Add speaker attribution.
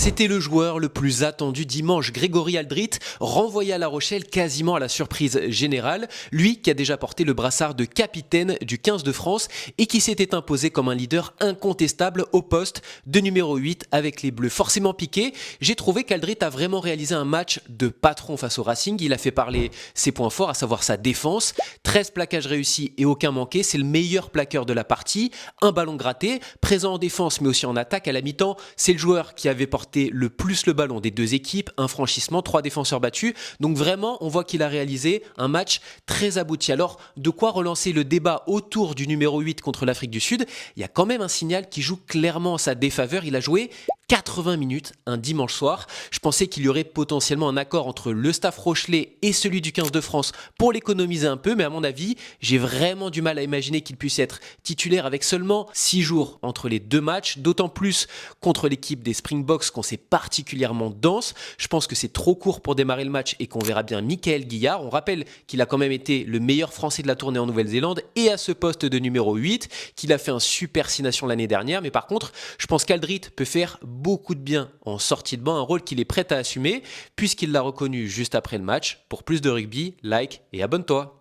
Speaker 1: C'était le joueur le plus attendu dimanche. Grégory Aldrit, renvoyé à La Rochelle quasiment à la surprise générale. Lui qui a déjà porté le brassard de capitaine du 15 de France et qui s'était imposé comme un leader incontestable au poste de numéro 8 avec les Bleus. Forcément piqué, j'ai trouvé qu'Aldrit a vraiment réalisé un match de patron face au Racing. Il a fait parler ses points forts, à savoir sa défense. 13 plaquages réussis et aucun manqué. C'est le meilleur plaqueur de la partie. Un ballon gratté, présent en défense mais aussi en attaque. À la mi-temps, c'est le joueur qui avait porté le plus le ballon des deux équipes, un franchissement, 3 défenseurs battus. Donc vraiment, on voit qu'il a réalisé un match très abouti. Alors, de quoi relancer le débat autour du numéro 8 contre l'Afrique du Sud? Il y a quand même un signal qui joue clairement en sa défaveur. Il a joué 80 minutes un dimanche soir. Je pensais qu'il y aurait potentiellement un accord entre le staff rochelais et celui du 15 de France pour l'économiser un peu, mais à mon avis, j'ai vraiment du mal à imaginer qu'il puisse être titulaire avec seulement 6 jours entre les deux matchs, d'autant plus contre l'équipe des Springboks qu'on sait particulièrement dense. Je pense que c'est trop court pour démarrer le match et qu'on verra bien Michael Guillard. On rappelle qu'il a quand même été le meilleur Français de la tournée en Nouvelle-Zélande et à ce poste de numéro 8, qu'il a fait un super 6 nations l'année dernière, mais par contre, je pense qu'Aldrit peut faire beaucoup de bien en sortie de banc, un rôle qu'il est prêt à assumer puisqu'il l'a reconnu juste après le match. Pour plus de rugby, like et abonne-toi.